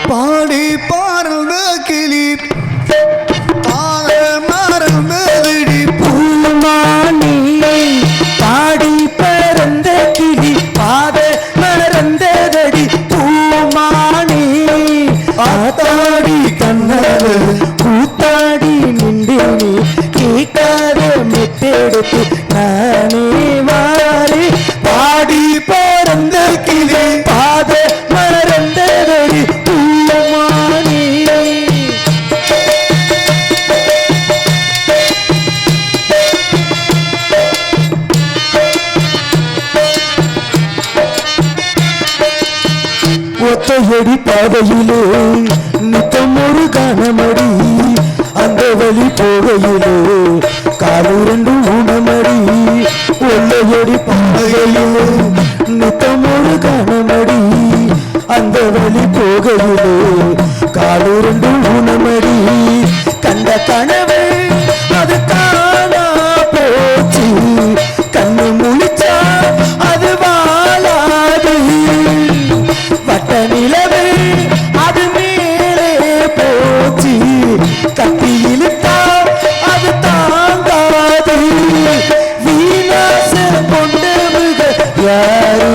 பாடி பாருந்த கிளி மறந்ததடி பூமானி பாடி பறந்த கிளி பாத மறந்ததடி பூமானி ஆத்தாடி கண்ணது கூத்தாடி நின்று கேட்காத மெத்தெடுத்து நானே மாறி பாடி பறந்த கிளி பாத மறந்ததடி பூமானி ஒத்தையடி பாதையிலே நித்தம் ஒரு கனமடி அந்த வழி போகையிலே காலிரண்டு ஊனமடி ஒல்லையடி பாதையிலே நித்தம் ஒரு கனமடி அந்த வழி போகையிலே காலிரண்டு ஊனமடி கண்ட கனவு அது காணா போச்சு கண்ணு முழிச்சா அது வாழாது வட்ட நிலவு அது மேலே போச்சு கட்டி இழுத்தா அது தாங்காது வீணாச கொண்டவங்க யாரு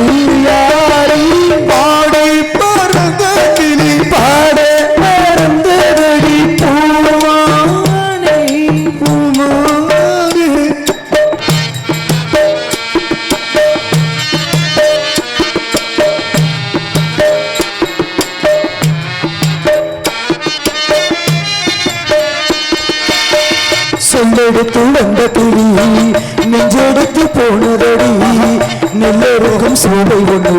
யாரு பாடை பறந்த கிளி பாட பறந்ததடி பூமானே பூமானே சொல்லெடுத்து வந்த கிளி நெஞ்செடுத்து போனதடி நெல்லருக்கும் சோலை ஒன்று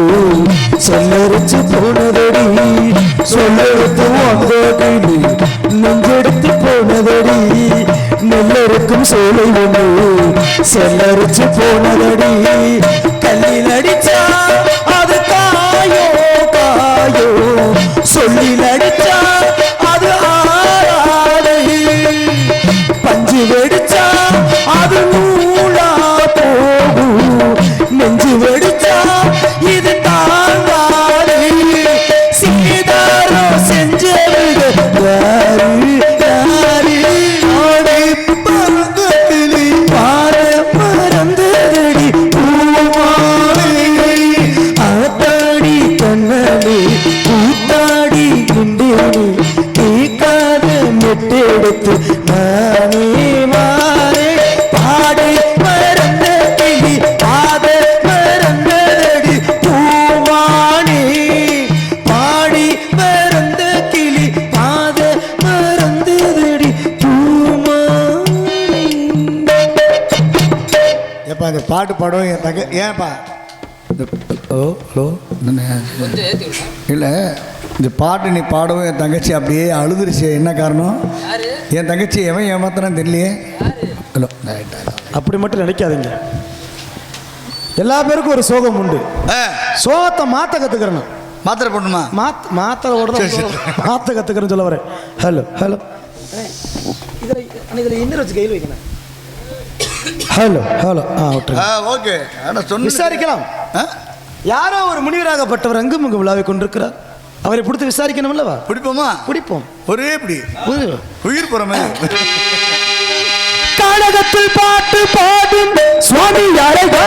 சொல்லரிச்சு போனதடி சொல்லெடுத்து வந்த கிளி நெஞ்செடுத்து போனதடி நெல்லருக்கும் சோலை ஒன்று சொல்லரிச்சு போனதடி கல்லில் அடிச்சா அது காயோ காயோ சொல்லில் அடிச்சா அது ஆறாது பஞ்சு வெடிச்சா அது நூலா போகும் நெஞ்சு வெடிச்சா இது தாங்காது சீதாரோ செஞ்சது யாரு யாரு ஆடை பறந்த கிளி பார மறந்ததடி பூமாலை ஆத்தாடி கண்ணாடி கூத்தாடி குண்டேடி கேட்காத மெட்டெடுத்து நானே மாறே பாடை மறந்த கிளி பாத மறந்ததடி பூமானே பாடி மறந்த கிளி பாத மறந்ததடி பூமானே. ஏப்பா இந்த பாட்டு பாடும் என் தங்க ஏன்ப்பா ஓ ஹலோ இல்லை இந்த பாட்டு நீ பாடவும் என் தங்கச்சி அப்படியே அழுதுருச்சு என்ன காரணம் என் தங்கச்சி எவன் ஏமாத்தினான்னு தெரியலையே ஹலோ அப்படி மட்டும் நினைக்காதீங்க எல்லா பேருக்கும் ஒரு சோகம் உண்டு சோகத்தை மாற்ற கற்றுக்கிறேன் மாத்திரை போடணுமா மாத்திரை ஓட மாற்ற கற்றுக்கிறேன்னு சொல்ல வரேன் ஹலோ ஹலோ இதில் இன்னொரு வச்சு கையில் வைக்கணும் ஹலோ ஹலோ ஓகே விசாரிக்கலாம் யாரோ ஒரு முனிவராகப்பட்டவர் அங்கும் இங்கு விழாவை கொண்டிருக்கிறார் அவரை பிடித்து விசாரிக்கணும் அல்லவா பிடிப்போமா பிடிப்போம் ஒரே இப்படி உயிர் போறமே கானகத்தில் பாட்டு பாடும் சுவாமி யாரையா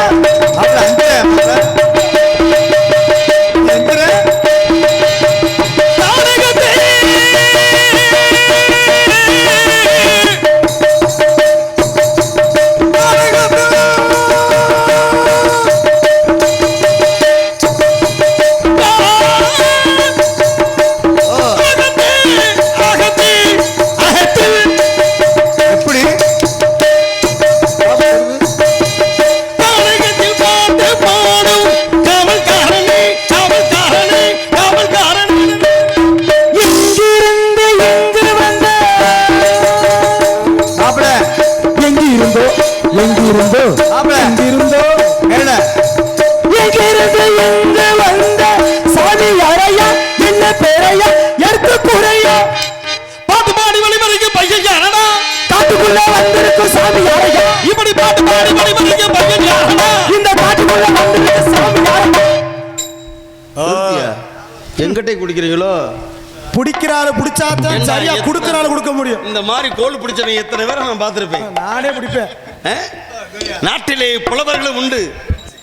எங்கிட்ட குடிக்கிறீங்களோ பிடிக்கிறாள் பிடிச்சாதான் சரியா கொடுக்கறாள் கொடுக்க முடியும். இந்த மாதிரி கோல் பிடிச்சவன் எத்தனை பேரை நான் பார்த்திருப்பேன். நானே பிடிப்பேன். நாட்டிலே புலவர்களும் உண்டு,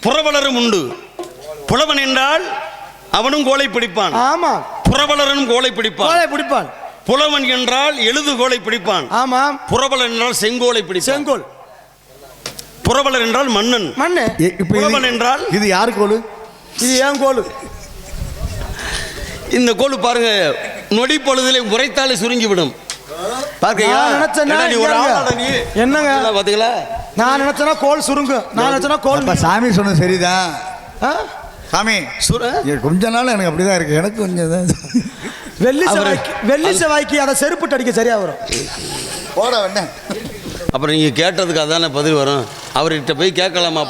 புரவலரும் உண்டு. புலவன் என்றால் அவனும் கோலை பிடிப்பான். ஆமா. புரவலரும் கோலை பிடிப்பான். புலவன் என்றால் எழுதுகோலை பிடிப்பான். ஆமா. புரவலன் என்றால் செங்கோலை பிடிப்பான். செங்கோல். புரவலர் என்றால் மன்னன். புலவன் என்றால் இது யாரு கோலு? இது ஏன் கோலு? இந்த கோலு பாருங்க, நொடி பொழுதிலே உரைத்தாலே சுருங்கி விடும். என்னங்க பாத்தீங்களா? நான் நினைச்சேன்னா கோல் சுருங்கும். நான் நினைச்சேன்னா கோல். சாமி சொன்ன சரிதான் சாமி. கொஞ்ச நாள் எனக்கு அப்படிதான் இருக்கு. எனக்கு கொஞ்சம் வெள்ளி செவ்வாய்க்கு அதை செருப்பு அடிக்க சரியா வரும். போட வேண்டாம். அப்புறம் நீங்க கேட்டதுக்கு அதானே பதில் வரும். அவர்கிட்ட போய் கேட்கலாமா?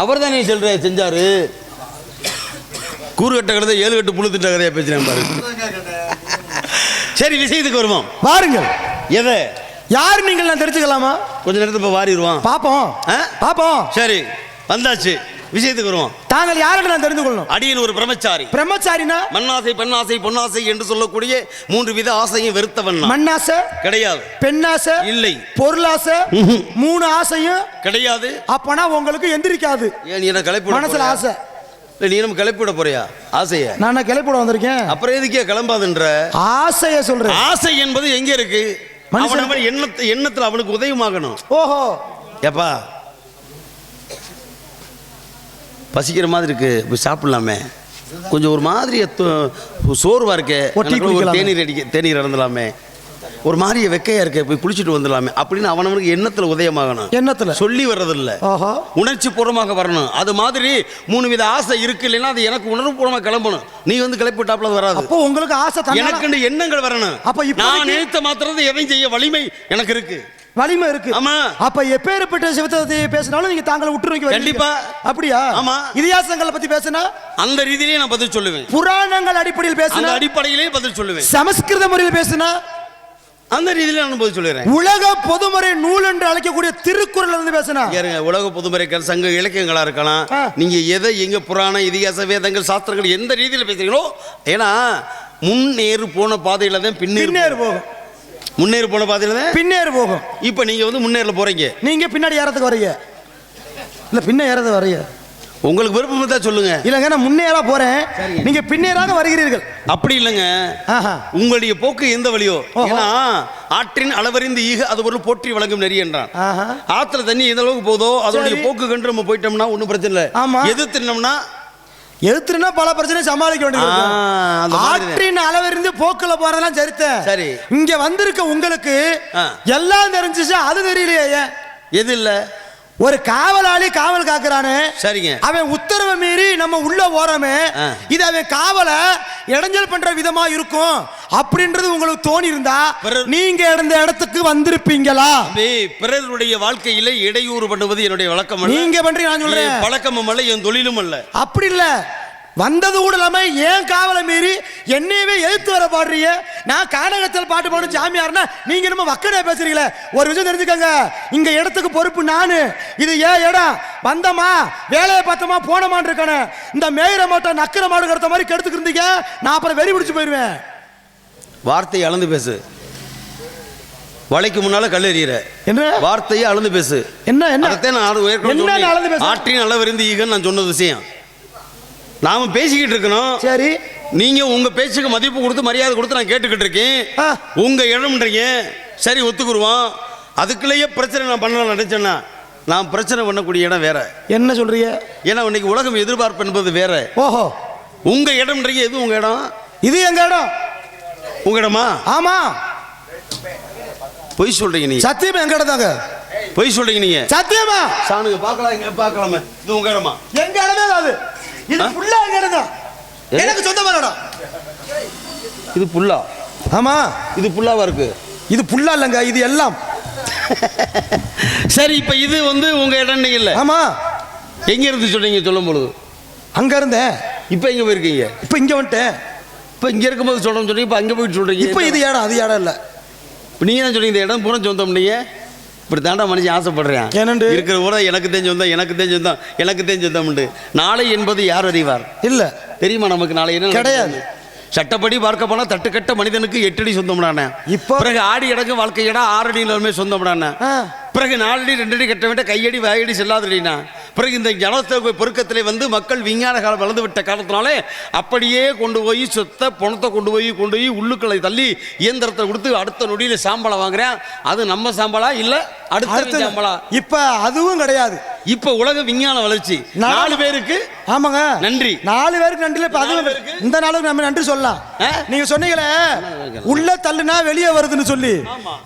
அவர் தானே சொல்ற செஞ்சாரு. கூறு கட்ட கதை 7 கட்டு புழு திட்ட கதையா பேசுறேன் பாரு. சரி, விஷயத்துக்கு வருவோம். வாருங்கள். எதை யார் நீங்கள் நான் தெரிஞ்சுக்கலாமா? கொஞ்ச நேரத்துல போய் வாரிடுவோம். பாப்போம். சரி, வந்தாச்சு. விஷயத்துக்கு வருவோம். தாங்கள் யாருன்னு நான் தெரிந்து கொள்ளணும். அடியன் ஒரு பிரம்மச்சாரி. பிரம்மச்சாரினா மண்ணாசை, பெண்ணாசை, பொன்னாசை என்று சொல்லக்கூடிய 3 வித ஆசையும் வெறுத்தவன். மண்ணாசை கிடையாது, பெண்ணாசை இல்லை, பொருளாசை 3 ஆசையும் கிடையாது. அப்பனா உங்களுக்கு எந்திரிக்காது. ஏன் நீ என்ன கிளப்பி மனசுல ஆசை? நீ நம்ம கிளப்பி விட போறியா ஆசைய? நான் கிளப்பி விட வந்திருக்கேன். அப்புறம் எதுக்கே கிளம்பாதுன்ற ஆசைய சொல்றேன். ஆசை என்பது எங்க இருக்கு? அவன் எண்ணத்துல அவனுக்கு உதயமாகணும். ஓஹோ. ஏப்பா பசிக்கிற மாதிரி இருக்கு, போய் சாப்பிடலாமே. கொஞ்சம் ஒரு மாதிரி சோர்வா இருக்கு, தேநீர் இறந்தலாமே. ஒரு மாதிரி வெக்கையா இருக்கு, போய் குளிச்சுட்டு வந்துடலாமே அப்படின்னு அவனவனுக்கு எண்ணத்துல உதயமாகணும். எண்ணத்துல சொல்லி வர்றதில்ல, உணர்ச்சி பூர்வமாக வரணும். அது மாதிரி 3 வித ஆசை இருக்கு. இல்லைன்னா அது எனக்கு உணர்வு பூர்வமாக கிளம்பணும். நீ வந்து கிளப்பி விட்டாப்புல வராது. அப்போ உங்களுக்கு ஆசை, எனக்கு எண்ணங்கள் வரணும். அப்ப நான் நினைத்த மாத்திரத்தை எதையும் செய்ய வலிமை எனக்கு இருக்கு, வலிமை இருக்கு. ஆமா. அப்ப எப்பேற்பட்ட சிவத்தை பேசினாலும் நீங்க தாங்களை விட்டுருவீங்க. கண்டிப்பா. அப்படியா? ஆமா. இதிகாசங்களை பத்தி பேசினா அந்த ரீதியிலே நான் பதில் சொல்லுவேன். புராணங்கள் அடிப்படையில் பேசினா அடிப்படையிலே பதில் சொல்லுவேன். சமஸ்கிருத முறையில் பேசினா அந்த ரீதியில நான் பதில் சொல்லுறேன். உலக பொதுமறை நூல் என்று அழைக்கக்கூடிய திருக்குறள் இருந்து பேசினா உலக பொதுமறைகள் சங்க இலக்கியங்களா இருக்கலாம். நீங்க எதை எங்க புராண இதிகாச வேதங்கள் சாஸ்திரங்கள் எந்த ரீதியில பேசுறீங்களோ, ஏன்னா முன்னேறு போன பாதையில தான் பின்னேறு போகும். முன்னேறு போன பாதையில பின்னேறு போகும். இப்ப நீங்க வந்து முன்னேறல போறீங்க, நீங்க பின்னாடி ஏறதுக்கு வரீங்க. இல்ல பின்ன ஏறது வரீங்க, உங்களுக்கு விருப்பம் தான் சொல்லுங்க. இல்லங்க நான் முன்னேறா போறேன், நீங்க பின்னேறாக வருகிறீர்கள். அப்படி இல்லைங்க, உங்களுடைய போக்கு எந்த வழியோ. ஏன்னா ஆற்றின் அளவறிந்து ஈக அது ஒரு போற்றி வழங்கும் நெறி என்றான். ஆத்துல தண்ணி எந்த அளவுக்கு போதோ அதோடைய போக்கு கண்டு நம்ம போயிட்டோம்னா ஒன்றும் பிரச்சனை இல்லை. எதிர்த்துனா பல பிரச்சனை சமாளிக்க வேண்டியது. ஆற்றின் அளவிருந்து போக்குல போறதெல்லாம் சரித்தேன். சரி, இங்க வந்திருக்க உங்களுக்கு எல்லாம் தெரிஞ்சிச்சு, அது தெரியலையே. எது இல்ல? ஒரு காவலாளி காவல் காக்குறானே, சரிங்க, அவன் உத்தரவை மீறி நம்ம உள்ள போறோமே, இது அவன் காவலை இடைஞ்சல் பண்ற விதமா இருக்கும் அப்படின்றது உங்களுக்கு தோணி இருந்தா நீங்க இருந்த இடத்துக்கு வந்திருப்பீங்களா? பிறருடைய வாழ்க்கையில இடையூறு பண்ணுவது என்னுடைய வழக்கம். நீங்க பண்றீங்க, நான் சொல்றேன் பழக்கமும் அல்ல, என் தொழிலும் அல்ல. அப்படி இல்ல, வந்தது கூட இல்லாம ஏன் காவலை மீறி என்னையவே எழுத்து வர பாடுறீங்க. நான் கானகத்தில் பாட்டு பாடும் ஜாமியார்னா நீங்க நம்ம வக்கடை பேசுறீங்களே. ஒரு விஷயம் தெரிஞ்சுக்கங்க, இங்க இடத்துக்கு பொறுப்பு நானு. இது ஏன் இடம்? வந்தமா வேலையை பார்த்தமா போனமான் இருக்கானே. இந்த மேயிற மாட்டோம் நக்கிற மாடு கடத்த மாதிரி கெடுத்துக்கு இருந்தீங்க, நான் அப்புறம் வெறி பிடிச்சு போயிருவேன். வார்த்தையை அளந்து பேசு. வலைக்கு முன்னால கல்லெறிகிற என்ன வார்த்தையை அளந்து பேசு. என்ன என்ன ஆற்றின் அளவிருந்து ஈகன்னு நான் சொன்ன விஷயம் நாம பேசிக்கிட்டு இருக்கணும். சரி, நீங்க உங்க பேச்சுக்கு மதிப்பு கொடுத்து மரியாதை கொடுத்து நான் கேட்டுக்கிட்டு இருக்கேன். உங்க இடம்ன்றீங்க, சரி ஒத்துக்குருவோம். அதுக்குள்ளேயே பிரச்சனை நான் பண்ணலாம் நினைச்சேன்னா நான் பிரச்சனை பண்ணக்கூடிய இடம் வேற. என்ன சொல்றீங்க? ஏன்னா இன்னைக்கு உலகம் எதிர்பார்ப்பு என்பது வேற. ஓஹோ, உங்க இடம்ன்றீங்க. எது உங்க இடம்? இது எங்க இடம். உங்க இடமா? ஆமா. பொய் சொல்றீங்க நீங்க. சத்தியமா எங்க இடம் தாங்க. பொய் சொல்றீங்க நீங்க. சத்தியமா சாணுங்க பார்க்கலாம், இங்க பார்க்கலாமே. இது உங்க இடமா? எங்க இடமே அது. இது புல்லா எங்க? எனக்கு சொந்தமான இடம். இது புல்லா? ஆமா, இது புல்லாவா இருக்கு. இது புல்லா இல்லங்க, இது எல்லாம். சரி, இப்ப இது வந்து உங்க இடம் இல்ல. ஆமா. எங்க இருந்து சொல்றீங்க? சொல்லும் பொழுது அங்க இருந்தேன். இப்ப எங்க போயிருக்கீங்க? இப்ப இங்க வந்துட்டேன். இப்ப இங்க இருக்கும்போது சொல்றேன்னு சொல்லி இப்ப அங்க போயிட்டு சொல்றீங்க. இப்ப இது இடம், அது இடம் இல்ல. நீங்க தான் சொல்றீங்க இந்த இடம் பூரா சொந்தம். நீங்க இப்படி தாண்டா மனுஷன் ஆசைப்படுறேன். இருக்கிற ஊரா எனக்கு தெரிஞ்சு வந்தோம், எனக்கு தெரிஞ்சு வந்தோம், எனக்கு தெரிஞ்சு வந்தோம். நாளை என்பது யார் அறிவார்? இல்ல தெரியுமா நமக்கு? நாளை என்ன கிடையாது. சட்டப்படி பார்க்க போனா தட்டுக்கட்ட மனிதனுக்கு 8 அடி சொந்தம்டானே. இப்போ பிறகு ஆடி இடங்கு வாழ்க்கை இடம் 6 அடி நிலைமை சொந்தம்டானே. பிறகு 4 அடி 2 அடி கட்ட வேண்டிய கையடி வாயடி செல்லாதடினா. பிறகு இந்த ஜனத்தொகை பெருக்கத்திலே வந்து மக்கள் விஞ்ஞான காலம் வளர்ந்து விட்ட காலத்தினாலே அப்படியே கொண்டு போய் சொத்தை பணத்தை கொண்டு போய் உள்ளுக்களை தள்ளி இயந்திரத்தை கொடுத்து அடுத்த நொடியில சாம்பளம் வாங்குறேன். அது நம்ம சாம்பளா இல்ல அடுத்த சாம்பளா? இப்ப அதுவும் கிடையாது. இப்ப உலக விஞ்ஞான வளர்ச்சி 4 பேருக்கு ஆமாங்க நன்றி. 4 பேருக்கு நன்றி. இப்ப அதுவும் இந்த நாளுக்கு நம்ம நன்றி சொல்லலாம். நீங்க சொன்னீங்களே உள்ள தள்ளுனா வெளியே வருதுன்னு சொல்லி,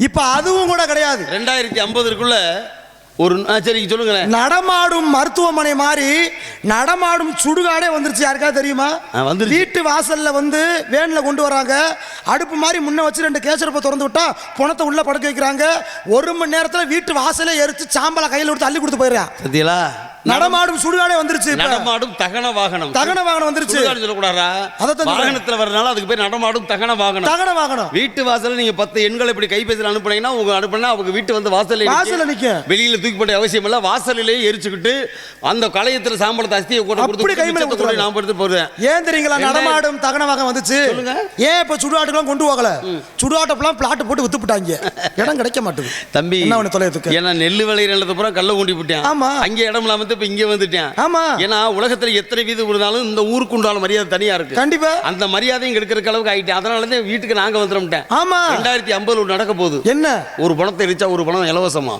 இப்ப அதுவும் கூட கிடையாது. 2050க்குள்ள ஒரு சரி சொல்லுங்களேன். நடமாடும் மருத்துவமனை மாதிரி நடமாடும் சுடுகாடே வந்துருச்சு. யாருக்காவது தெரியுமா? வீட்டு வாசல்ல வந்து வேன்ல கொண்டு வராங்க. அடுப்பு மாதிரி முன்ன வச்சு 2 கேசரப்பை திறந்து விட்டா பணத்தை உள்ள படுக்க வைக்கிறாங்க. 1 மணி நேரத்துல வீட்டு வாசலே எரிச்சு சாம்பலை கையில கொடுத்து அள்ளி கொடுத்து போயிடுறேன். சத்தியலா நடமாடும் சுடுகாடே வந்துருச்சு. நடமாடும் தகன வாகனம் வந்துருச்சு. சொல்லக்கூடாதா? வாகனத்துல வரனால அதுக்கு பேர் நடமாடும் தகன வாகனம். வீட்டு வாசல்ல நீங்க 10 எண்களை இப்படி கைபேசியில் அனுப்புனீங்கன்னா உங்க அனுப்புனா அவங்க வீட்டு வந்து வாசல்ல நிக்கும். வெளியில தூக்கி போட அவசியம் இல்ல. வாசலிலே எரிச்சுக்கிட்டு அந்த களையத்துல சாம்பலத்தை அஸ்தியை கொடுத்து நான் எடுத்து போறேன். ஏன் தெரியுங்களா நடமாடும் தகன வாகனம் வந்துச்சு? ஏன் இப்ப சுடுகாட்டுக்கெல்லாம் கொண்டு போகல? சுடுகாட்டெல்லாம் பிளாட் போட்டு வித்து போட்டாங்க. இடம் கிடைக்க மாட்டேங்குது தம்பி. என்ன ஒண்ணு தொலைதுக்கு ஏன்னா நெல்லு விளையிற நிலத்தை பூரா கல்ல ஊண்டி போட்டேன். ஆமா அங்க இடம் இல்லாம இப்ப இங்க வந்துட்டேன். ஆமா ஏன்னா உலகத்துல எத்தனை வீடு இருந்தாலும் இந்த ஊருக்கு உண்டான மரியாதை தனியா இருக்கு. கண்டிப்பா அந்த மரியாதையும் எடுக்கிற அளவுக்கு ஆயிட்டேன். அதனாலதான் வீட்டுக்கு நாங்க வந்துட்டோம். ஆமா 2050 நடக்க போகுது. என்ன ஒரு பணத்தை எரிச்சா ஒரு பணம் இலவசமா?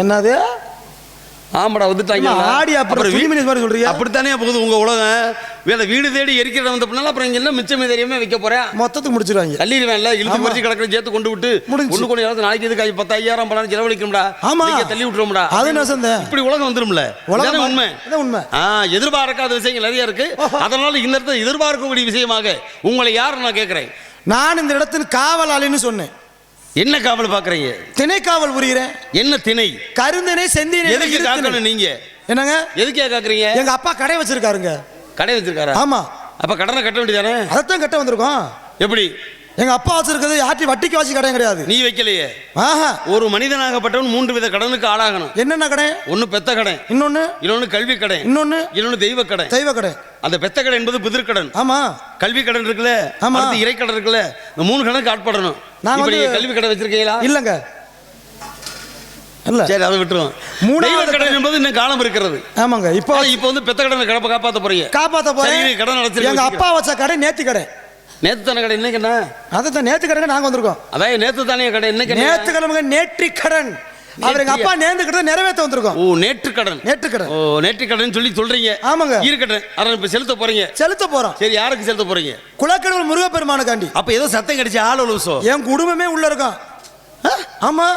என்னது? ஆமாடா வந்துட்டாங்க. ஆடி அப்புறம் சொல்றீங்க. அப்படித்தானே போகுது உங்க உலகம். வேற வீடு தேடி எரிக்கிற வந்த பின்னால அப்புறம் என்ன மிச்சம் தெரியாம வைக்க போறேன். மொத்தத்துக்கு முடிச்சிருவாங்க. தள்ளிடுவேன்ல இழுத்து மறிச்சு கிடக்கிற சேர்த்து கொண்டு விட்டு ஒண்ணு கொண்டு யாராவது நாளைக்கு இதுக்கு 10,000 பணம் செலவழிக்கணும்டா. ஆமா தள்ளி விட்டுரும்டா. அது இப்படி உலகம் வந்துரும்ல. உண்மை உண்மை. எதிர்பார்க்காத விஷயங்கள் நிறைய இருக்கு. அதனால இந்த இடத்துல எதிர்பார்க்கக்கூடிய விஷயமாக உங்களை யார் நான் கேட்கிறேன். நான் இந்த இடத்தில் காவலாளின்னு சொன்னேன். என்ன காவல் பாக்குறீங்க? திணை காவல் புரிகிறேன். என்ன திணை? கருந்தினை செந்தினை. எதுக்கு காக்கணும் நீங்க? என்னங்க எதுக்கே காக்குறீங்க? எங்க அப்பா கடை வச்சிருக்காருங்க. கடை வச்சிருக்காரா? ஆமா. அப்ப கடனை கட்ட வேண்டியதானே? அதைத்தான் கட்ட வந்திருக்கோம். எப்படி? எங்க அப்பா வச்சிருக்கிறது யார்ட்டி வட்டிக்கு வாசி கடை கிடையாது. நீ வைக்கலையே. ஆஹா. ஒரு மனிதனாகப்பட்டவன் 3 வித கடனுக்கு ஆளாகணும். என்னென்ன கடை? ஒன்னு பெத்த கடை, இன்னொன்னு கல்வி கடை, இன்னொன்னு தெய்வ கடை. அந்த பெத்த கடை என்பது பிதிர்கடன். ஆமா. கல்வி கடன் இருக்குல்ல, அடுத்து இறை கடன் இருக்குல்ல, இந்த 3 கடனுக்கு ஆட்படணும். இப்படி கல்வி கடை வச்சிருக்கீங்களா? இல்லங்க. இல்ல சரி அதை விட்டுருவோம். 3வது கடன் என்பது இன்னும் காலம் இருக்கிறது. ஆமாங்க. இப்போ வந்து பெத்த கடனை காப்பாத்த போறீங்க. கடன் அடைச்சிருக்கீங்க. எங்க அப்பா வச்ச கடை நேத்தி கடை. நேத்து தானே கடை இன்னைக்கு என்ன? அதான் நேத்து கடை நாங்க வந்திருக்கோம். அதான் நேத்து தானே கடை இன்னைக்கு நேத்து கடை நேற்றி கடன். அவர் எங்க அப்பா நேர்ந்து கடன் நிறைவேற்ற வந்திருக்கோம். ஓ நேற்று கடன். ஓ நேற்று கடன் சொல்றீங்க. ஆமாங்க. இருக்கட்டும். அதை இப்ப செலுத்த போறோம். சரி யாருக்கு செலுத்த போறீங்க? குலக்கடவுள் முருகப்பெருமானுக்காண்டி. அப்ப ஏதோ சத்தம் கிடைச்சு ஆள் உலசோ. என் குடும்பமே உள்ள இருக்கும். ஆமா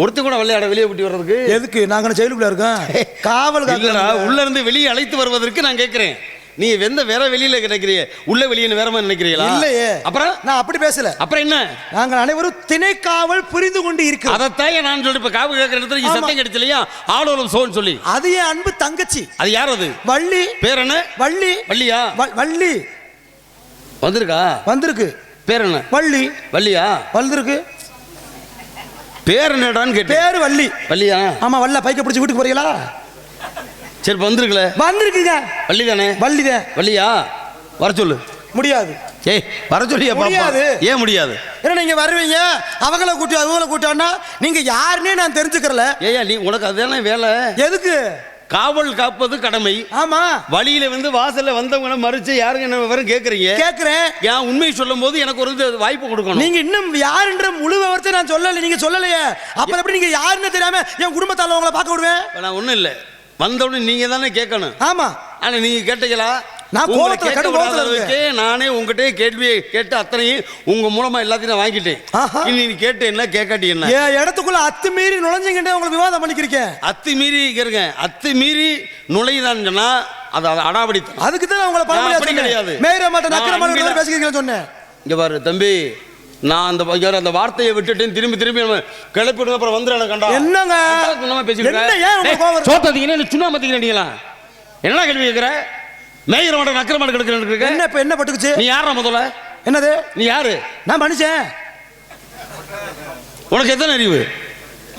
ஒருத்த கூட விளையாட வெளியே விட்டு வர்றதுக்கு எதுக்கு? நாங்க ஜெயிலுக்குள்ள இருக்கோம். காவல் இல்லடா உள்ள இருந்து வெளியே அழைத்து வருவதற்கு நான் கேட்கிறேன். நீ வேற வெளியில நினைக்கிறீங்க, உள்ள வெளியே வேற மாதிரி நினைக்கிறீங்களா? இல்லையே. அப்புறம் நான் அப்படி பேசல. அப்புறம் என்ன? நாங்கள் அனைவரும் திணைக்காவல் புரிந்து கொண்டு இருக்கிறோம். அதைத்தான் நான் சொல்றேன். இப்ப காவல் கேட்கிற இடத்துல சத்தம் கிடைச்சலையா ஆளோலம் சோன்னு சொல்லி. அது என் அன்பு தங்கச்சி. அது யார்? அது வள்ளி. பேர் என்ன? வள்ளி. வள்ளியா? வள்ளி வந்திருக்கா? வந்திருக்கு. பேர் என்ன? வள்ளி. வள்ளியா? வந்திருக்கு. பேர் என்னடான்னு கேட்டு. பேர் வள்ளி. வள்ளியா? ஆமா. வல்ல பைக்க பிடிச்சி வீட்டுக்கு போறீங்களா? சரி வந்திருக்கல. வந்திருக்குங்க. வள்ளி தானே? வள்ளிதான். வள்ளியா? வர சொல்லு. முடியாது. ஏய் வர சொல்லியா? முடியாது. ஏன் முடியாது? ஏன்னா நீங்க வருவீங்க, அவங்கள கூட்டி அவங்கள கூட்டானா நீங்க யாருன்னே நான் தெரிஞ்சுக்கிறல. ஏயா நீ உனக்கு அதுதானே வேலை. எதுக்கு? காவல் காப்பது கடமை. ஆமா. வழியில வந்து வாசல்ல வந்தவங்க மறிச்சு யாருங்க என்ன விவரம் கேக்குறீங்க? கேக்குறேன். ஏன் உண்மை சொல்லும் போது எனக்கு ஒரு வாய்ப்பு கொடுக்கணும். நீங்க இன்னும் யாருன்ற முழு விவரத்தை நான் சொல்லல. நீங்க சொல்லலையே. அப்புறம் எப்படி நீங்க யாருன்னு தெரியாம என் குடும்பத்தால உங்களை பார்க்க விடுவேன்? நான் ஒண்ணும் இல்ல. வந்தவுடனே நீங்க தானே கேட்கணும். ஆமா. ஆனா நீங்க கேட்டீங்களா? நான் கோவத்துல கடுகோவத்துல இருக்கேன். நானே உங்ககிட்ட கேள்வியை கேட்டு அத்தனையும் உங்க மூலமா எல்லாத்தையும் வாங்கிட்டேன். இனி நீ கேட்டு என்ன கேட்காட்டி என்ன? ஏன் இடத்துக்குள்ள அத்துமீறி நுழைஞ்சிக்கிட்டே உங்களுக்கு விவாதம் பண்ணிக்கிறேன். அத்துமீறி இருக்கேன். அத்துமீறி நுழைதான் சொன்னா அது அடாவடி. அதுக்கு தான் உங்களை பண்ண கிடையாது. மேயர மாட்ட நக்கற மாட்ட பேசிக்கிறீங்கன்னு சொன்னேன். இங்க பாரு தம்பி, நான் அந்த வார்த்தையை விட்டுட்டு திரும்பி கிளப்பிடுங்க. அப்புறம் வந்துடுறேன். கண்டா என்னங்க பேசிக்கிறேன். சோத்தீங்கன்னா சுண்ணா மத்திக்கிறீங்களா? என்ன கேள்வி கேட்கிற? மேயர் மாட்ட நக்கற மாட்ட கிடக்குறேன். என்ன இப்ப என்ன பட்டுக்குச்சு? நீ யாரா முதல்ல? என்னது? நீ யாரு? நான் மனுஷன். உனக்கு எத்தனை அறிவு?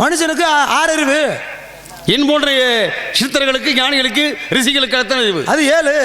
மனுஷனுக்கு 6 அறிவு. என் போன்ற சித்தர்களுக்கு ஞானிகளுக்கு ரிஷிகளுக்கு எத்தனை அறிவு? அது 7.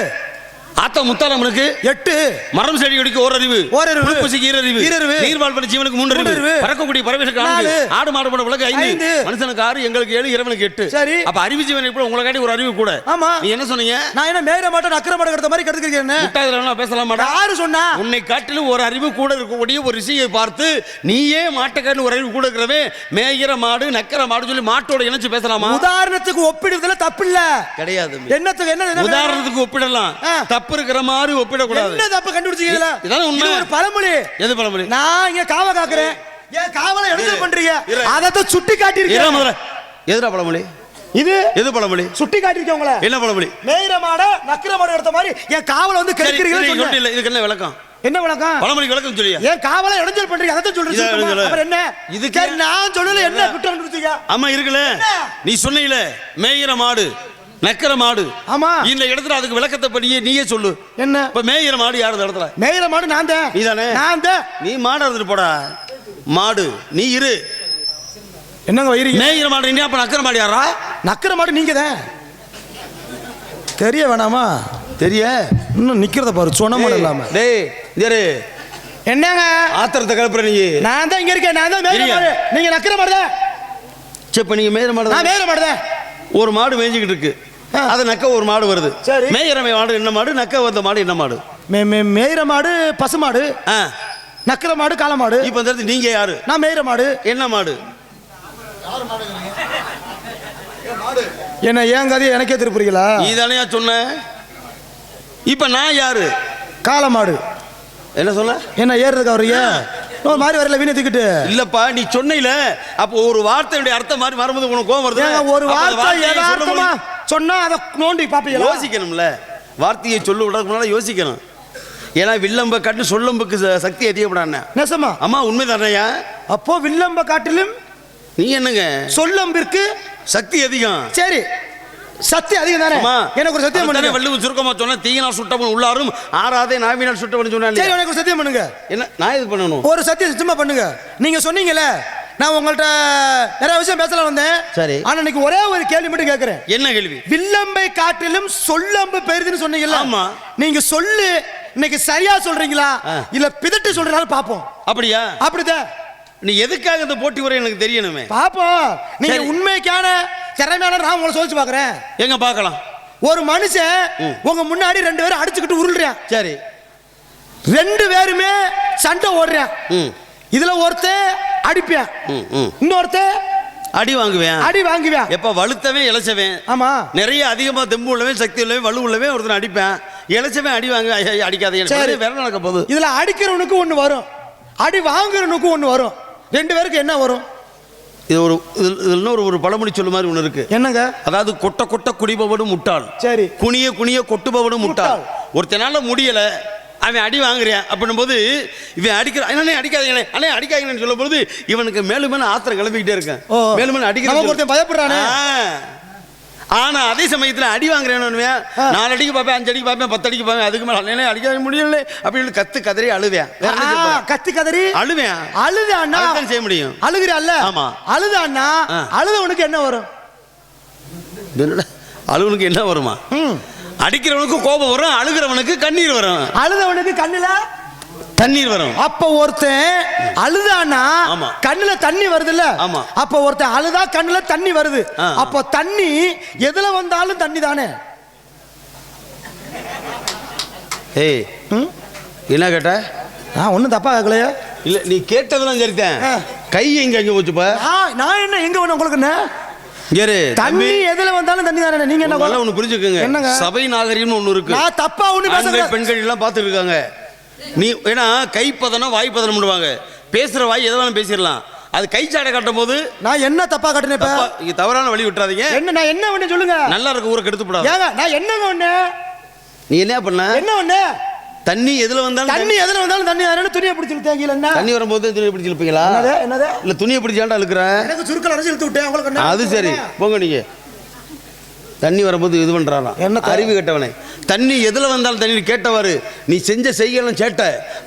ஆத்த முத்தாலம்மனுக்கு 8, மரம் செடி கொடிக்கு ஓரறிவு, புழுப்பூச்சிக்கு ஈரறிவு, நீர்வாழ் ஜீவனுக்கு 3 அறிவு, பறக்கக்கூடிய பறவைகளுக்கு 4, ஆடு மாடு போட விளக்கு 5, மனுஷனுக்கு 6, எங்களுக்கு 7, இறைவனுக்கு 8. சரி, அப்ப அறிவு ஜீவன் எப்படி உங்களை காட்டி ஒரு அறிவு கூட. ஆமா, நீ என்ன சொன்னீங்க? நான் என்ன மேயற மாட்டேன் நக்கற மாட்டேன் கடத்த மாதிரி கெடுத்துக்கிறேன். முட்டாதெல்லாம் பேசலாமா? யாரு சொன்னா? உன்னை காட்டிலும் ஒரு அறிவு கூட இருக்கக்கூடிய ஒரு ரிஷியை பார்த்து நீயே மாட்டக்கான்னு ஒரு அறிவு கூட இருக்கிறவே மேய்கிற மாடு நக்கற மாடு சொல்லி மாட்டோட இணைச்சு பேசலாமா? உதாரணத்துக்கு ஒப்பிடுறதுல தப்பு இல்ல. கிடையாது. என்னத்துக்கு என்ன உதாரணத்துக்கு ஒப்பிடலாம், தப்பு இருக்கிற மாதிரி ஒப்பிடக்கூடாது. என்ன தப்பு கண்டுபிடிச்சீங்களா? இதான் உண்மை. ஒரு பழமொழி. எது பழமொழி? நான் இங்க காவ காக்குறேன், ஏன் காவலை எடுத்து பண்றீங்க? அதத்த சுட்டி காட்டியிருக்கேன். எதுடா பழமொழி? இது எது பழமொழி? சுட்டி காட்டியிருக்கேன் உங்களை. என்ன பழமொழி? மேய்ற மாட நக்கற மாட எடுத்த மாதிரி என் காவலை வந்து கெடுக்கிறீங்கன்னு சொன்னீங்க. இதுக்கு என்ன விளக்கம்? என்ன விளக்கம்? பழமொழிக்கு விளக்கம் சொல்லியா? ஏன் காவலை இடைஞ்சல் பண்றீங்க? அதத்த சொல்றீங்க. அப்புறம் என்ன? இதுக்கு நான் சொல்லல, என்ன குற்றம் கண்டுபிடிச்சீங்க? ஆமா இருக்குல, நீ சொன்னீல மேய்கிற மாடு நக்கற மாடு. ஆமா, இந்த இடத்துல அதுக்கு விளக்கத்தை பண்ணியே நீயே சொல்லு. என்ன? இப்ப மேய்கிற மாடு யாரு இந்த இடத்துல? மேய்கிற மாடு நான் தான். நீ தானே? நான் தான். நீ மாடு எடுத்துட்டு போடா. மாடு நீ இரு. என்னங்க வயிறு? மேய்கிற மாடு நீ, அப்ப நக்கற மாடு யாரா? நக்கற மாடு நீங்க தான். தெரிய வேணாமா? தெரிய இன்னும் நிக்கிறத பாரு, சொன்ன மாடு இல்லாம. டேய் இரு. என்னங்க ஆத்திரத்தை கலப்புற நீ? நான் தான் இங்க இருக்கேன். நான் தான் மேய்கிற மாடு, நீங்க நக்கற மாடு தான். செப்ப நீங்க மேய்கிற மாடு? நான் மேய்கிற மாடு தான். ஒரு மாடு மேய்ஞ்சிக்கிட்டு இருக்கு, அது நக்க ஒரு மாடு வருது. மேய்கிற மாடு என்ன மாடு? நக்க வந்த மாடு என்ன மாடு? மேய்கிற மாடு பசு மாடு, நக்கற மாடு காளை மாடு. இப்ப இந்த இடத்துல நீங்க யாரு? நான் மேய்கிற மாடு. என்ன மாடு? என்ன ஏன் கதையை எனக்கே திருப்புறீங்களா? நீதானே சொன்ன. இப்ப நான் யாரு? காளை மாடு. என்ன சொல்ல? என்ன ஏறுறதுக்கு அவரு ஒரு மாதிரி வரல வீணை தூக்கிட்டு? இல்லப்பா, நீ சொன்ன அப்போ ஒரு வார்த்தையுடைய அர்த்தம் மாதிரி வரும்போது உனக்கு கோவம் வருது. ஒரு வார்த்தை யதார்த்தமா சொன்னா அதை நோண்டி பாப்பீங்க. யோசிக்கணும்ல, வார்த்தையை சொல்ல விடறதுக்கு யோசிக்கணும். ஏன்னா வில்லம்ப காட்டு சொல்லம்புக்கு சக்தி அதிகப்படான. நெசமா? அம்மா உண்மைதானையா? அப்போ வில்லம்ப காட்டிலும் நீ என்னங்க சொல்லம்பிற்கு சக்தி அதிகம். சரி, சக்தி அதிகம் தானே? எனக்கு ஒரு சத்தியம் பண்ணுங்க. வள்ளுவன் சுருக்கமா சொன்னா தீயினால் சுட்டவன் உள்ளாரும் ஆறாதே நாவினால் சுட்டவன் சொன்னா. சரி, எனக்கு ஒரு சத்தியம் பண்ணுங்க. என்ன நான் இது பண்ணணும்? ஒரு சத்தியம் சுத்தமா பண்ணுங்க. நீங்க சொன்னீங்கல்ல, நான் உங்கள்ட்ட நிறைய விஷயம் பேசலாம் வந்தேன். சரி, ஆனா இன்னைக்கு ஒரே ஒரு கேள்வி மட்டும் கேட்கிறேன். என்ன கேள்வி? வில்லம்பை காட்டிலும் சொல்லம்பு பெரிதுன்னு சொன்னீங்கல்ல. ஆமா, நீங்க சொல்லு இன்னைக்கு சரியா சொல்றீங்களா இல்ல பிதட்டு சொல்றீங்களா பாப்போம். அப்படியா? அப்படிதான். நீ எதுக்காக இந்த போட்டி வர எனக்கு தெரியணுமே. பாப்போம். நீங்க உண்மைக்கான திறமையான நான் உங்களை சொல்லிச்சு பாக்குறேன். எங்க பார்க்கலாம்? ஒரு மனுஷன் உங்க முன்னாடி 2 பேரும் அடிச்சுக்கிட்டு உருள்றான். சரி, 2 பேருமே சண்டை ஓடுறான். இதுல ஒருத்தன் அடிப்பான், இன்னொருத்தன் அடி வாங்குவேன். எப்ப வலுத்தவன் இளைச்சவன். ஆமா, நிறைய அதிகமா தெம்பு உள்ளவன் சக்தி உள்ளவன் வலு உள்ளவன் ஒருத்தன் அடிப்பேன். இளைச்சவன் அடி வாங்க அடிக்காதே வேற நடக்க போகுது. இதுல அடிக்கிறவனுக்கு ஒண்ணு வரும், அடி வாங்குறவனுக்கு ஒண்ணு வரும். 2 பேருக்கு என்ன வரும்? இது ஒரு இன்னொரு ஒரு பழமொழி சொல்லு மாதிரி ஒண்ணு இருக்கு. என்னங்க? அதாவது கொட்ட கொட்ட குடிபவனும் முட்டாள், சரி குனிய குனிய கொட்டுபவனும் முட்டாள். ஒருத்தனால முடியல, அவன் அடி வாங்குறான் அப்படின்னும் போது இவன் அடிக்கிற அண்ணே அடிக்காதீங்களே அண்ணே அடிக்காதீங்கன்னு சொல்லும் போது இவனுக்கு மேலும் மேலும் ஆத்திரம் கிளம்பிக்கிட்டே இருக்கேன். மேலும் மேலும் அடிக்கிற ஒருத்தன் பயப்படுறானே. ஆனா அதே சமயத்துல அடி வாங்குறேன்னு 4 அடிக்கு பார்ப்பேன், 5 அடிக்கு பார்ப்பேன், 10 அடிக்கு பார்ப்பேன். அதுக்கு மேல அண்ணே அடிக்க முடியல அப்படின்னு கத்து கதறி அழுவேன். கத்து கதறி அழுவேன். அழுதான்னா செய்ய முடியும். அழுகுறல்ல? ஆமா. அழுதான்னா அழுதவனுக்கு என்ன வரும்? அழுவனுக்கு என்ன வருமா? அடிக்கிறவனுக்கு கோபம் வரும், அழுகிறவனுக்கு கண்ணீர் வரும். அழுதவனுக்கு கண்ணுல தண்ணீர் வரும். அப்ப ஒருத்தன் அழுதானா கண்ணுல தண்ணி வருது இல்ல? அப்ப ஒருத்தன் அழுதா கண்ணுல தண்ணி வருது. அப்ப தண்ணி எதுல வந்தாலும் தண்ணி தானே. ஏய், என்ன கேட்ட? ஒன்னும் தப்பா கேட்கலையா? இல்ல, நீ கேட்டதெல்லாம் சரிதான். கை எங்க போச்சுப்பா? நான் என்ன எங்க வேணும் உங்களுக்கு? என்ன தண்ணி எதுல வந்தாலும் தண்ணி தானே. நீங்க என்ன ஒண்ணு புரிஞ்சுக்கங்க, சபை நாகரிகம் ஒண்ணு இருக்கு. நான் தப்பா ஒண்ணு பேசல. பெண்கள் எல்லாம் பாத்துட்டு இருக்காங்க. நீ ஏன்னா கைப்பதனம் வாய் பதனம் பண்ணுவாங்க. பேசுற வாய் எதை வேணாலும் பேசிடலாம். அது கை சாடை காட்டும் போது நான் என்ன தப்பா காட்டுனேன்? நீங்க தவறான வழி விட்டுறாதீங்க. என்ன நான் என்ன பண்ண சொல்லுங்க? நல்லா இருக்க ஊரை கெடுத்து போடாத. ஏங்க நான் என்ன பண்ண? நீ என்ன பண்ண? என்ன பண்ண? தண்ணி எதுல வந்தாலும் தண்ணி தானே. துணியை பிடிச்சி இழுத்தீங்க. என்ன தண்ணி வரும்போது துணியை பிடிச்சி இழுப்பீங்களா? என்னது? இல்ல துணியை பிடிச்சி ஏன்டா இழுக்குறேன்? எனக்கு சுருக்கல் அரைச்சு இழுத்து விட்டேன் உங்களுக்கு. அது சரி, போங்க நீங்க. தண்ணி வரும்போது இது பண்றாராம். என்ன அறிவு கெட்டவனே, தண்ணி எதுல வந்தாலும் தண்ணி கேட்டவாரு, நீ செஞ்ச செய்யலாம் சேட்ட,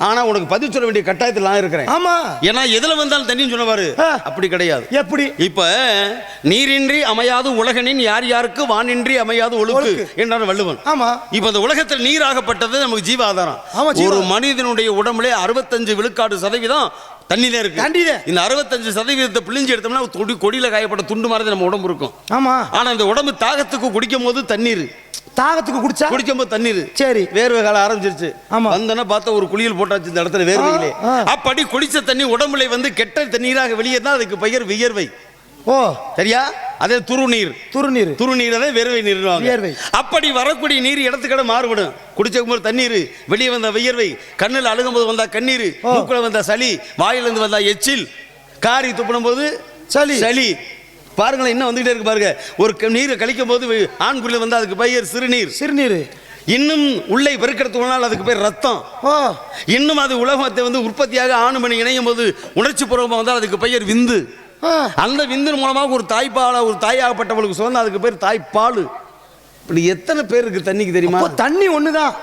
ஆனா உனக்கு பதில் சொல்ல வேண்டிய கட்டாயத்தில் நான் இருக்கிறேன். ஆமா, ஏன்னா எதுல வந்தாலும் தண்ணின்னு சொன்னவாரு. அப்படி கிடையாது. எப்படி? இப்ப நீரின்றி அமையாது உலகனின் யார் யாருக்கு வானின்றி அமையாது ஒழுக்கு என்றார் வள்ளுவன். ஆமா. இப்ப இந்த உலகத்தில் நீராகப்பட்டது நமக்கு ஜீவாதாரம். ஒரு மனிதனுடைய உடம்புல 65 விழுக்காடு சதவீதம் தண்ணியில இருக்கு. இந்த 65% பிழிஞ்சு எடுத்தோம்னா கொடியில காயப்பட்ட துண்டு மாதிரி நம்ம உடம்பு இருக்கும். ஆமா. ஆனா இந்த உடம்பு தாகத்துக்கு குடிக்கும் போது தண்ணீர், தாகத்துக்கு குடிக்கும் போது தண்ணீர், சரி, வேர்வை கால ஆரம்பிச்சிருச்சு. வந்தனா பார்த்தா ஒரு குளியல் போட்டாச்சு இந்த இடத்துல வேர்வையிலே. அப்படி குடிச்ச தண்ணி உடம்புல வந்து கெட்ட தண்ணீராக வெளியேறினா அதுக்கு பெயர் வியர்வை. ஓ, சரியா? அதே துருநீர், துருநீரை வேர்வை நீர். அப்படி வரக்கூடிய நீர் இடத்துக்கிட மாறுபடும். குடிச்சும் போது தண்ணீர், வெளியே வந்த வியர்வை, கண்ணில் அழுகும் போது வந்தா கண்ணீர், மூக்குல வந்தா சளி, வாயிலிருந்து வந்தா எச்சில், காரி துப்பிடும் போது சளி. பாருங்களேன், இன்னும் வந்துகிட்டே இருக்கு பாருங்க. ஒரு நீரை கழிக்கும் போது ஆண் குளிர் வந்தா அதுக்கு பெயர் சிறுநீர். இன்னும் உள்ளே பெருக்கிறதுனால அதுக்கு பேர் ரத்தம். இன்னும் அது உலகத்தை வந்து உற்பத்தியாக ஆணுமணி இணையும் போது உணர்ச்சி பூர்வமாக வந்தால் அதுக்கு பெயர் விந்து. அந்த விந்தின் மூலமாக ஒரு தாய்ப்பால, ஒரு தாயாகப்பட்டவளுக்கு சொன்னா அதுக்கு பேர் தாய்ப்பால். இப்படி எத்தனை பேர் இருக்கு தண்ணிக்கு தெரியுமா? தண்ணி ஒண்ணுதான்.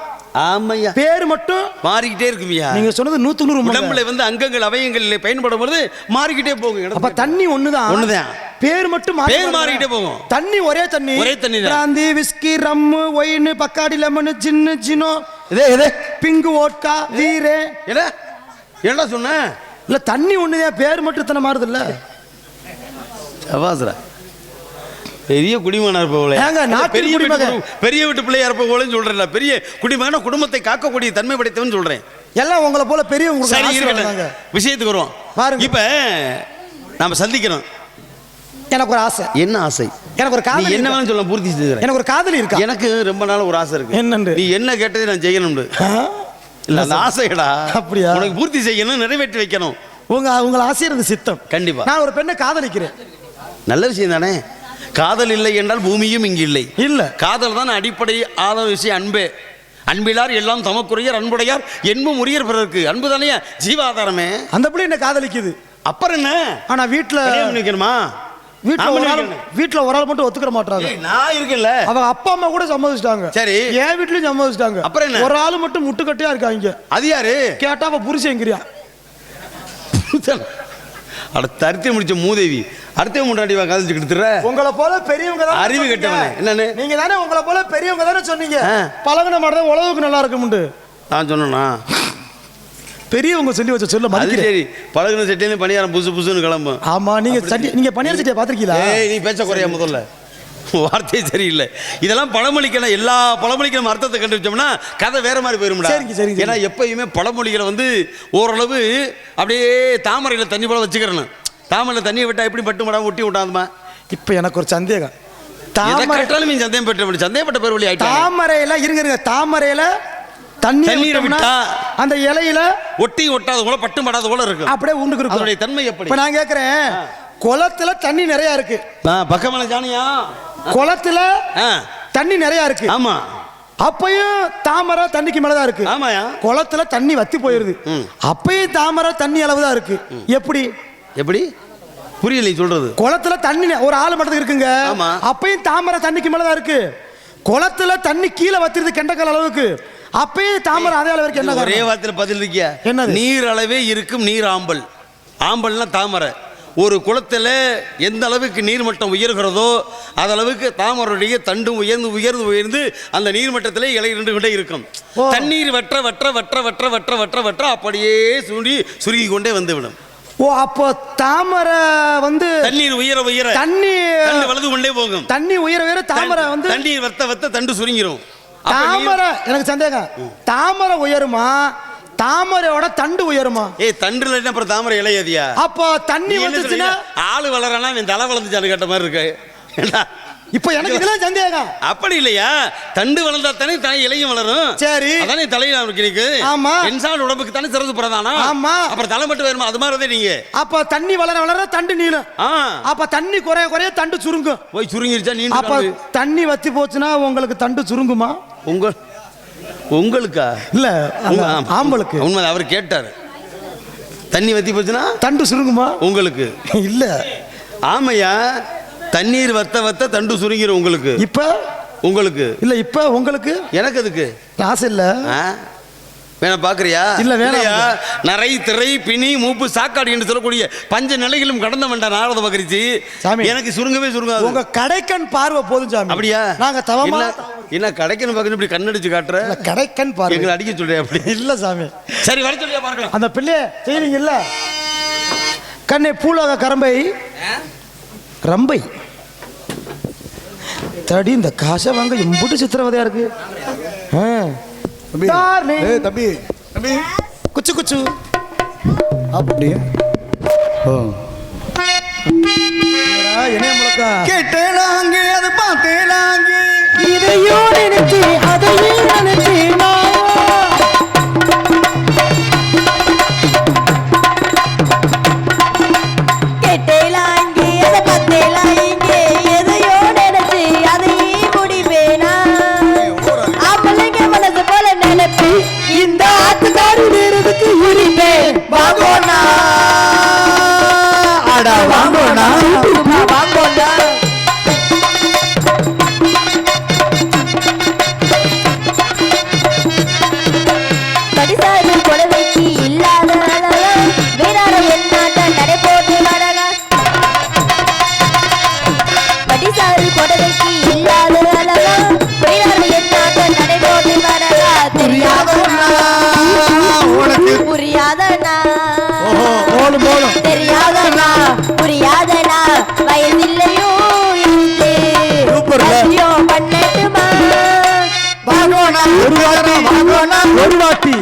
ஆமையா, பேர் மட்டும் மாறிக்கிட்டே இருக்குமியா. நீங்க சொன்னது 100 உடம்புல வந்து அங்கங்கள் அவயங்களில் பயன்படும் பொழுது மாறிக்கிட்டே போகும். அப்ப தண்ணி ஒண்ணுதான், பேர் மட்டும் மாறிக்கிட்டே போகும். தண்ணி ஒரே தண்ணி பிராந்தி, விஸ்கி, ரம்மு, ஒயின், பக்காடி, லெமன், ஜின்னு, ஜினோ, பிங்கு, ஓட்கா, வீரே. என்ன சொன்ன? இல்ல தண்ணி ஒண்ணுதான், பேர் மட்டும் இத்தனை மாறுது இல்ல. பெரிய குடிமகனார் போல, பெரிய வீட்டு பிள்ளையார் போலன்னு சொல்றேன். பெரிய குடிமகன குடும்பத்தை காக்கக்கூடிய தன்மை படைத்தவன் சொல்றேன். எல்லாம் உங்களை போல பெரியவங்க. விஷயத்துக்கு வருவோம் பாருங்க. இப்ப நாம சந்திக்கிறோம். எனக்கு ஒரு ஆசை. என்ன ஆசை? எனக்கு ஒரு காதலி. என்ன வேணும் சொல்ல, பூர்த்தி செய்கிறேன். எனக்கு ஒரு காதலி இருக்கா. எனக்கு ரொம்ப நாள் ஒரு ஆசை இருக்கு. என்னன்னு? நீ என்ன கேட்டதை நான் செய்யணும். இல்ல அந்த ஆசைடா. அப்படியா? உனக்கு பூர்த்தி செய்யணும், நிறைவேற்றி வைக்கணும். உங்களை ஆசையிறது சித்தம். கண்டிப்பா. நான் ஒரு பெண்ணை காதலிக்கிறேன். நல்ல விஷயம் தானே. காதல் இல்லை என்றால் பூமியும் இங்கு இல்லை. இல்ல, காதல் தான் அடிப்படை ஆதார விஷயம். அன்பே அன்பிலார் எல்லாம் தமக்குரியர், அன்புடையார் என்பும் உரியர் பிறருக்கு. அன்பு தானே ஜீவாதாரமே. அந்த பிள்ளை என்ன காதலிக்குது. அப்புறம் என்ன? ஆனா வீட்டுல நிக்கணுமா? வீட்டுல ஒரு ஆள் மட்டும் ஒத்துக்கிற மாட்டாங்க. நான் இருக்கேன்ல, அவங்க அப்பா அம்மா கூட சம்மதிச்சிட்டாங்க. சரி, என் வீட்லயும் சம்மதிச்சிட்டாங்க. அப்புறம் என்ன? ஒரு ஆள் மட்டும் முட்டுக்கட்டியா இருக்காங்க. அது யாரு கேட்டா அவ புருஷங்கிறியா. அடுத்த முடிச்ச மூதேவி அடுத்த முன்னாடி காதலிச்சுக்கிட்டு உங்களை போல பெரியவங்க தான். அறிவு கெட்டவனே என்னன்னு நீங்க தானே உங்களை போல பெரியவங்க தானே சொன்னீங்க. பழகுன மாட்டதான் உலகுக்கு நல்லா இருக்கும்னு நான் சொன்னா பெரியவங்க சொல்லி வச்ச சொல்ல மாதிரி. சரி, பழகுன சட்டியில பணியாரம் புதுசுன்னு கிளம்பும். ஆமா, நீங்க பணியார சட்டியை பாத்திருக்கீங்களா? நீ பேச்ச குறையா முதல்ல, வார்த்தை சரியில்லை. இதெல்லாம் பழமொழிக்கணும். எல்லா பழமொழிக்கும் அர்த்தத்தை கண்டுபிடிச்சோம்னா கதை வேற மாதிரி போயிரும்டா. சரி. ஏன்னா எப்பயுமே பழமொழிகளை வந்து ஓரளவு அப்படியே தாமரையில் தண்ணி போல வச்சுக்கிறணும். தாமரையில் தண்ணியை விட்டா எப்படி பட்டு மடம் ஒட்டி விட்டாதுமா. இப்போ எனக்கு ஒரு சந்தேகம். சந்தேகப்பட்ட பேர் வழி தாமரையில இருங்க. தாமரையில தண்ணீரை விட்டா அந்த இலையில ஒட்டி ஒட்டாத போல பட்டு மடாத போல இருக்கு. அப்படியே உண்டுக்கு இருக்கு. அதோட தன்மை எப்படி? இப்ப நான் கேட்கிறேன், குளத்துல தண்ணி நிறைய இருக்கு. பக்கமல ஜானியா, குளத்துல தண்ணி நிறைய இருக்கு. ஆமா, அப்பயும் தாமரை தண்ணிக்கு மேலதான் இருக்கு. ஆமாயா, குளத்துல தண்ணி வத்தி போயிருது. அப்பயும் தாமரை தண்ணி அளவுதான் இருக்கு. எப்படி புரியல சொல்றது? குளத்துல தண்ணி ஒரு ஆள் மட்டத்துக்கு இருக்குங்க. அப்பயும் தாமரை தண்ணிக்கு மேலதான் இருக்கு. குளத்துல தண்ணி கீழே வத்திருது கெண்டக்கால் அளவுக்கு. அப்பயும் தாமரை அதே அளவுக்கு. என்ன ஒரே வார்த்தையில பதில் இருக்கியா? என்ன? நீர் அளவே இருக்கும் நீர் ஆம்பல். ஆம்பல்னா தாமரை. ஒரு குளத்தில் எந்த அளவுக்கு நீர்மட்டம் உயர்கிறதோ அதளவுக்கு தாமரையுடைய தண்டும் உயர்ந்து அந்த நீர்மட்டத்திலே இலை நின்று கொண்டே இருக்கும். தண்ணீர் வற்ற வற்ற வற்ற வற்ற வற்ற வற்ற வற்ற அப்படியே சுருங்கி கொண்டே வந்துவிடும். ஓ, அப்போ தாமரை வந்து தண்ணீர் உயர உயர தண்ணி வளர்ந்து கொண்டே போகும். தண்ணி உயர உயர தாமரை வந்து தண்ணீர் வத்த வத்த தண்டு சுருங்கிரும். தாமரை எனக்கு சந்தேகம், தாமரை உயருமா தாமரையோட தண்டு உயருமா? தண்டுல என்ன அப்புறம் தாமரை இலையதியா? அப்போ தண்ணி வந்துச்சுன்னா ஆளு வளரானா என் தலை வளர்ந்துச்சான்னு கேட்ட மாதிரி இருக்கு. இப்ப எனக்கு இதெல்லாம் சந்தேகம். அப்படி இல்லையா, தண்டு வளர்ந்தா தானே தாய் இலையும் வளரும். சரி, அதானே தலையில இருக்கு. ஆமா, இன்சான் உடம்புக்கு தானே சிறந்து பிரதானம். ஆமா, அப்புறம் தலை மட்டும் வேணுமா? அது மாதிரி நீங்க அப்ப தண்ணி வளர வளர தண்டு நீளும். அப்ப தண்ணி குறைய குறைய தண்டு சுருங்கும். போய் சுருங்கிருச்சா நீ? அப்ப தண்ணி வத்தி போச்சுன்னா உங்களுக்கு தண்டு சுருங்குமா? உங்களுக்கா? இல்ல ஆம்பளுக்கு. உண்மை, அவர் கேட்டார். தண்ணி வத்தி போச்சுன்னா தண்டு சுருங்குமா உங்களுக்கு? இல்ல. ஆமையா, தண்ணீர் வத்த வத்த தண்டு சுருங்கிரும் உங்களுக்கு. இப்ப உங்களுக்கு இல்ல, இப்ப உங்களுக்கு. எனக்கு எதுக்கு காசு இல்ல. வேணா பாக்குறியா? இல்ல வேணா. நரை திரை பிணி மூப்பு சாக்காடு என்று சொல்லக்கூடிய பஞ்ச நிலைகளும் கடந்த வேண்டாம் நாரத பகரிச்சி. சாமி எனக்கு சுருங்கவே சுருங்காது. உங்க கடைக்கண் பார்வை போதும் சாமி. அப்படியா? நாங்க தவமா என்ன கடைக்கன் பார்க்கணும் இப்படி கண்ணடிச்சு காட்டுற? கடைக்கண் பார்வை எங்களை அடிக்க சொல்றேன். அப்படி இல்ல சாமி. சரி வர சொல்லியா பார்க்கலாம். அந்த பிள்ளைய செய்வீங்க இல்ல? கண்ணே பூலோக கரம்பை ரம்பை தடி இந்த காசை வாங்க எம்புட்டு சித்திரவதையா இருக்கு. தம்பி தம்பி குச்சு குச்சு அப்படியே என்ன முழக்கா கேட்டேனாங்க அது பார்த்தேனாங்க இதையோ நினைச்சு அதையும் நினைச்சு இந்த ஆத்துக்காரு நேரத்துக்கு உரிமை வாங்கோனா அடா வாங்கோனா வாங்கோனா படிசாரு கொடவைக்கு இல்லாத வேறார என்னாட்ட நடை போட்டு வரக படிசாரு கொடவைக்கு இல்லாத வேறார என்னாட்ட நடை போட்டு வரக புரியாதனா தெரியாதனா புரியாதனா வயதில்லையோ பண்ணட்டுமா ஒரு வாட்டி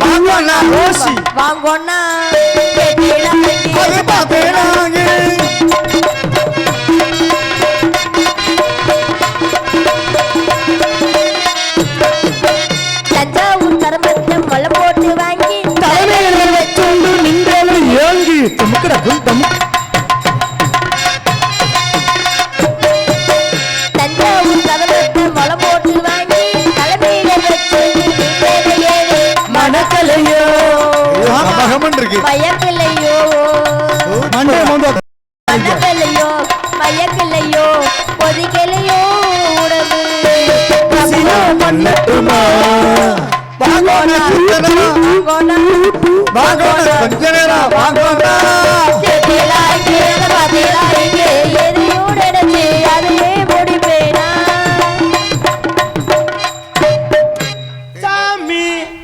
வாங்கோனா தஞ்சாவூர் கரம்பத்தம் மலை போட்டு வாங்கி தலைமையில வச்சோண்டு நின்றாலும் ஏங்கி துமுக்கடா தஞ்சாவூர் கரம்பத்தம் மலை போட்டு வாங்கி தலைமையில வச்சோண்டு மனக்கலையோ மயக்கலையோ மனக்கலையோ மயக்கலையோ பொதிக்கலையோ உடம்பு மன்னட்டுமா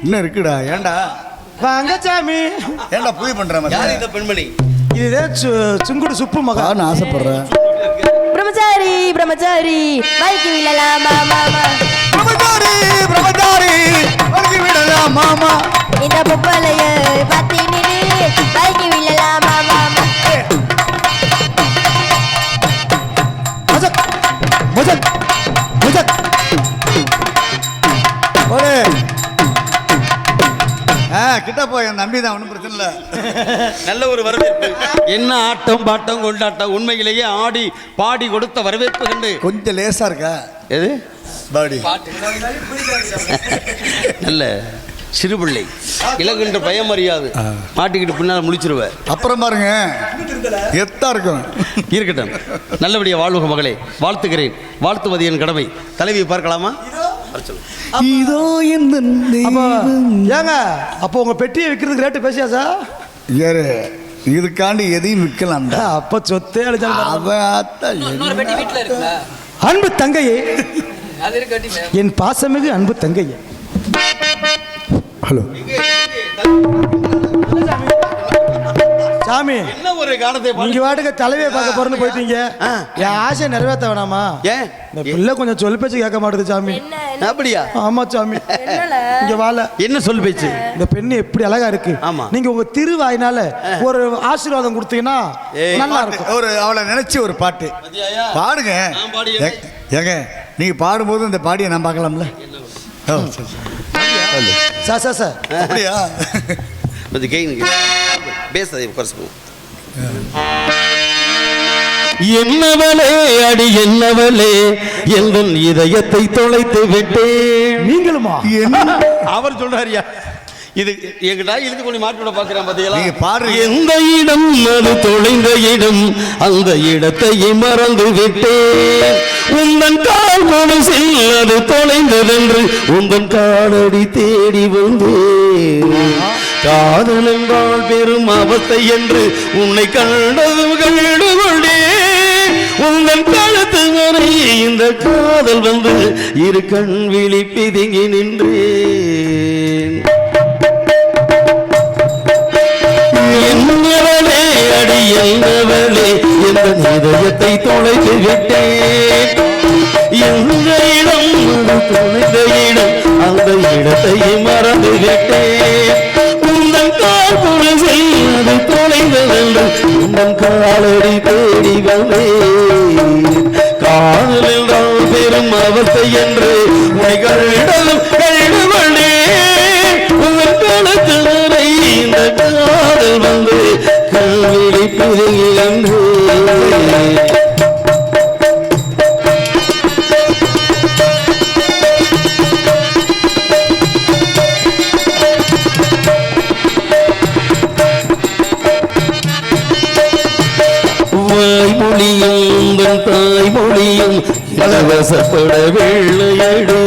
என்ன இருக்குடா? ஏண்டா வாங்க சாமி. ஏண்டா பூஜை பண்ற யார் இந்த பெண்மணி? இதுதான் சுங்குடு சுப்பு மகன் ஆசைப்படுறேன். பிரம்மச்சாரி பிரம்மச்சாரி வைக்கி விழலாமா மாமா பிரம்மச்சாரி பிரம்மச்சாரி வைக்கி விழலாம் மாமா இந்த பொப்பலைய பத்தி நின்று வைக்கி விழலாமா மாமா மஜக் மஜக் மஜக் ஒரு கிட்ட போய் என் நம்பி தான் ஒன்றும் பிரச்சனை இல்லை. நல்ல ஒரு வரவேற்பு. என்ன ஆட்டம் பாட்டம் கொண்டாட்டம். உண்மையிலேயே ஆடி பாடி கொடுத்த வரவேற்பு கண்டு கொஞ்சம் லேசா இருக்கா? எது பாடி நல்ல சிறுபிள்ளை இலகுன்ற பயம் அறியாது. மாட்டிக்கிட்டு பின்னால் முடிச்சிருவேன். அப்புறம் பாருங்க எத்தா இருக்கும். இருக்கட்டும். நல்லபடியா வாழ்வுக மகளே. வாழ்த்துகிறேன். வாழ்த்துவது என் கடமை. தலைவியை பார்க்கலாமா? இதோ ஏங்க அப்போ உங்க பெட்டியை விற்கிறதுக்கு ரேட்டு பேசியாச்சா? ஏறு இதுக்காண்டி எதையும் விற்கலாம். அப்ப சொத்தே அழிச்சாங்க. அன்பு தங்கையே, என் பாசமிகு அன்பு தங்கையே. ஹலோ சாமி, என்ன ஒரு காலத்தை நீங்க வாட்டுக்கு தலைவியை பார்க்க போறேன்னு போயிட்டீங்க. என் ஆசையை நிறைவேற்ற வேணாமா? ஏன் இந்த பிள்ளை கொஞ்சம் சொல் பேச்சு கேட்க மாட்டேது சாமி. அப்படியா? ஆமா சாமி. இங்க வாழ என்ன சொல் பேச்சு? இந்த பெண்ணு எப்படி அழகா இருக்கு. ஆமா. நீங்க உங்க திருவாயினால ஒரு ஆசீர்வாதம் கொடுத்தீங்கன்னா நல்லா இருக்கும். ஒரு அவளை நினைச்சு ஒரு பாட்டு பாடுங்க. ஏங்க நீங்க பாடும்போது இந்த பாடியை நான் பார்க்கலாம்ல? சார் சார் சார் அப்படியா? என்னவளே அடி என்னவளே எங்கள் இதயத்தை தொலைத்து விட்டேன். நீங்களுமா? அவர் சொல்றாரியா? இது எங்கிட்ட இழுத்து கொண்டு மாட்டி விட பாக்குறேன் பாத்தீங்களா? பாரு. எந்த இடம் அது தொலைந்த இடம், அந்த இடத்தை மறந்து விட்டேன். உந்தன் கால் மனசில் அது தொலைந்ததென்று உந்தன் காலடி தேடி வந்தேன். காதல் என்றால் பெரும் அவஸ்தை என்று உன்னை கண்டதும் கண்டு கொண்டேன். உந்தன் கழுத்து வரை இந்த காதல் வந்து இரு கண் விழி பிதுங்கி நின்றேன். என்னவளே அடி என்னவளே எந்த இதயத்தை தொலைத்து விட்டேன். எந்த இடம் தொலைந்த இடம், அந்த இடத்தை மறந்து விட்டேன். உந்தன் கால் புரிசில் அது தொலைந்ததென்று உந்தன் காலடி தேடி வந்தேன். காதல் என்றால் பெரும் அவஸ்தை என்று உனைகளிடம் கழுவனே. உங்கள் கழுத்து வரை இந்த காதல் வந்து கல்விழி பிரிகின்றே. வாய்மொழியும் தாய்மொழியும் இலவசப்பட வெள்ளையடு.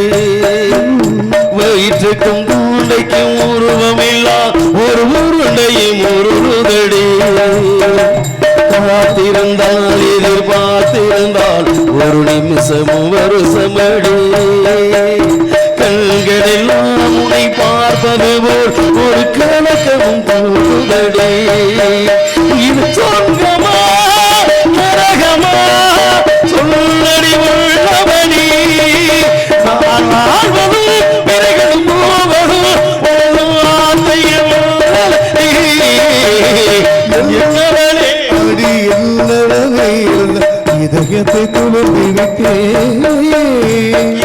வயிற்றுக்கும் கூண்டைக்கும் உருவமில்லா ஒரு உருண்டையும் உருளுதடி. காத்திருந்தால் எதிர்பார்த்திருந்தால் ஒரு நிமிஷமும் வருஷமடி. கண்களெல்லாம் உன்னை பார்ப்பது போல் ஒரு கலக்கமும் தோன்றுதடி. இது சொர்க்கமா நரகமா சொல்லடி உள்ளவனி. நான் வாழ்வது பிறகும் போவதும் ஒரு வார்த்தையும் என்னவளே அடி என்னவளே இதயத்தை துளர்ந்து விட்டேன்.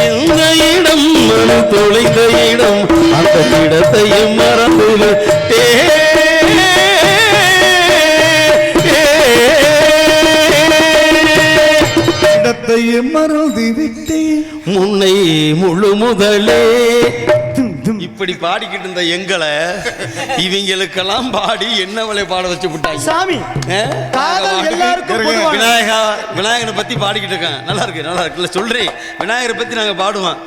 எந்த இடம் மனு தொலைந்த இடம், அந்த இடத்தையும் மறந்து விட்டேன். இடத்தையும் மறந்து விட்டேன். முன்னை முழு முதலே இப்படி பாடிக்கிட்டு இருந்த எங்களை இவங்களுக்கெல்லாம் பாடி என்னவளை பாட வச்சு விட்டாங்க சாமி. காதல் எல்லாருக்கும் பொதுவானது. விநாயகா விநாயகனை பத்தி பாடிக்கிட்டு இருக்கேன். நல்லா இருக்கு நல்லா இருக்குல்ல சொல்றேன். விநாயகரை பத்தி நாங்க பாடுவோம்.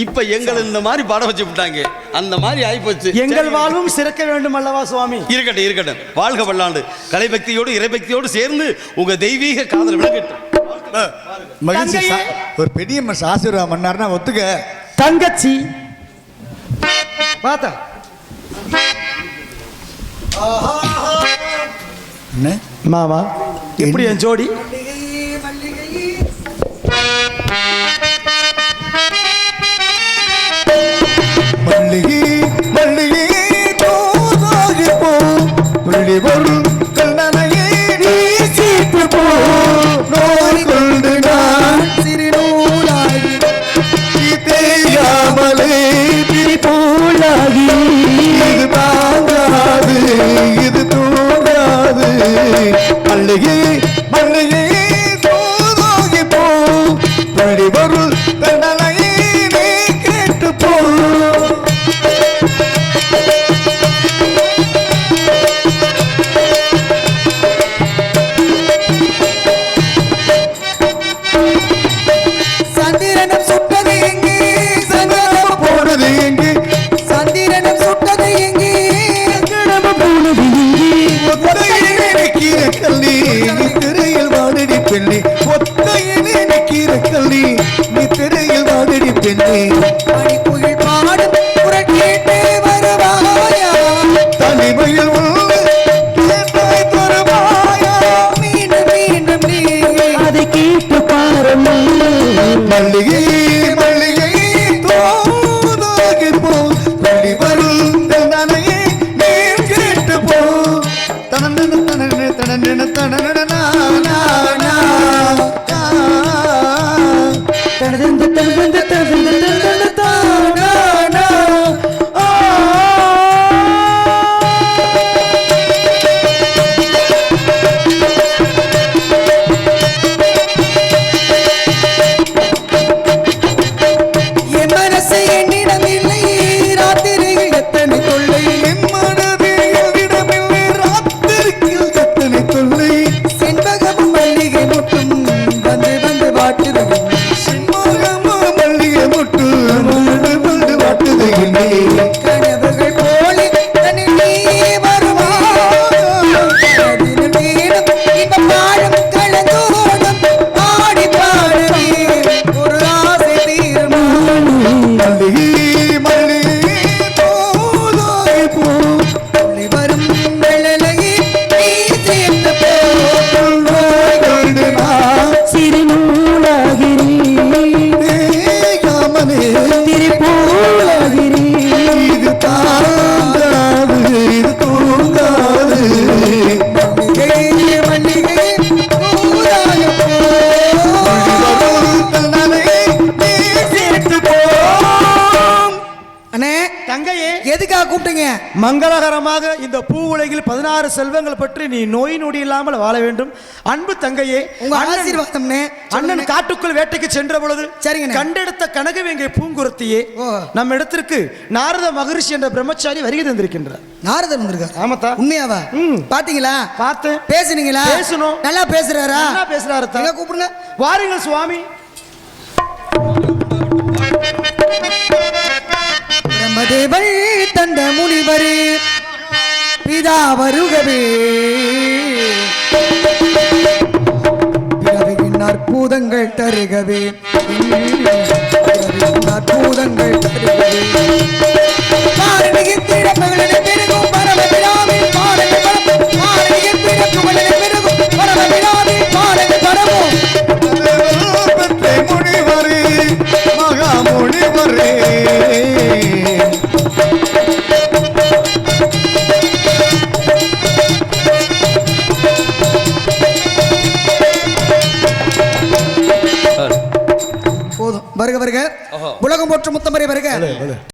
இப்ப எங்களை இந்த மாதிரி பாட வச்சு விட்டாங்க. அந்த மாதிரி ஆயிப்போச்சு. எங்கள் வாழ்வும் சிறக்க வேண்டும் அல்லவா சுவாமி? இருக்கட்டும் இருக்கட்டும். வாழ்க பல்லாண்டு. கலைபக்தியோடு இறைபக்தியோடு சேர்ந்து உங்க தெய்வீக காதல் விளக்கட்டும். மகிழ்ச்சி. ஒரு பெரிய மனுஷன் ஆசீர்வாதம் பண்ணாருன்னா ஒத்துக்க. தங்கச்சி பார்த்தா என்ன மாமா எப்படி என் ஜோடி? மல்லிகை மல்லிகை தோதாகி போ புள்ளி வரும் கண்ணனையே நீ சீட்டு போ. நோய் கொண்டு நான் சிறு நூலாகி தேயாமலே திரி போலாகி. இது தாங்காது இது தூங்காது. மல்லிகை மல்லிகை தோதாகி போ புள்ளி வரும் கண்ணனையே நீ கேட்டு போ. சந்திரனம் சுட்டது எங்கே? சங்கடம் போனது எங்கே? சந்திரனம் சுட்டது எங்கே? சங்கடம் போனது எங்கே? ஒத்தையிலே நிற்கிற கல்லி நீ திரையில் வாடடி பெண்ணே. ஒத்தையிலே நிற்கிற கல்லி நீ திரையில் வாடடி பெண்ணே. மணிக்குயில் பாடும் குரல் கேட்டு வருவாயா? தனிமையில் உள்ள கேட்டாய் தருவாயா? மீண்டும் மீண்டும் நீ அதை கேட்டு பாருங்கள். மல்லிகை மல்லிகை தோதாகி போ பள்ளி வரும் தன்னையே நீ கேட்டு போ. தனன தனன தனன தனன நானா தனதந்த தனதந்த தனதந்த தனதந்த தானா ஆ. என் மனசு என்னிடம் இல்லை. ராத்திரி மங்களகரமாக இந்த பூ உலகில் 16 செல்வங்கள் பற்றி நீ நோய் நொடி இல்லாமல் வாழ வேண்டும். அன்பு தங்கையே, உங்க ஆசீர்வாதம்னே. அண்ணன் காட்டுக்குள் வேட்டைக்கு சென்ற பொழுது சரிங்க. கண்டெடுத்த கனகவேங்கை பூங்குருத்தியே ஓ. நம்ம இடத்திற்கு நாரத மகரிஷி என்ற பிரம்மச்சாரி வருகை தந்திருக்கின்றார். நாரதர் வந்திருக்காரு. ஆமாத்தா. உண்மையாவா? பாத்தீங்களா? பார்த்து பேசுனீங்களா? பேசணும். நல்லா பேசுறாரா? நல்லா பேசுறாரு. எங்க கூப்பிடுங்க. வாருங்கள் சுவாமி. பிரம்மதேவன் தந்த முனிவரே பிதா வருகவே, பிறவியின் அற்புதங்கள் தருகவே, பிறவியின் அற்புதங்கள் தருகவே. பாரணியின் திறப்புகளிலே பெருகும் பரமபிராமி பாடலை பரப்பும். பாரணியின் திறப்புகளிலே பெருகும் பரமபிராமி பாடலை பரப்பும். முனிவரே மகா முனிவரே போதும். வருக வருக. உலகம் போற்று முத்தமரை வருக.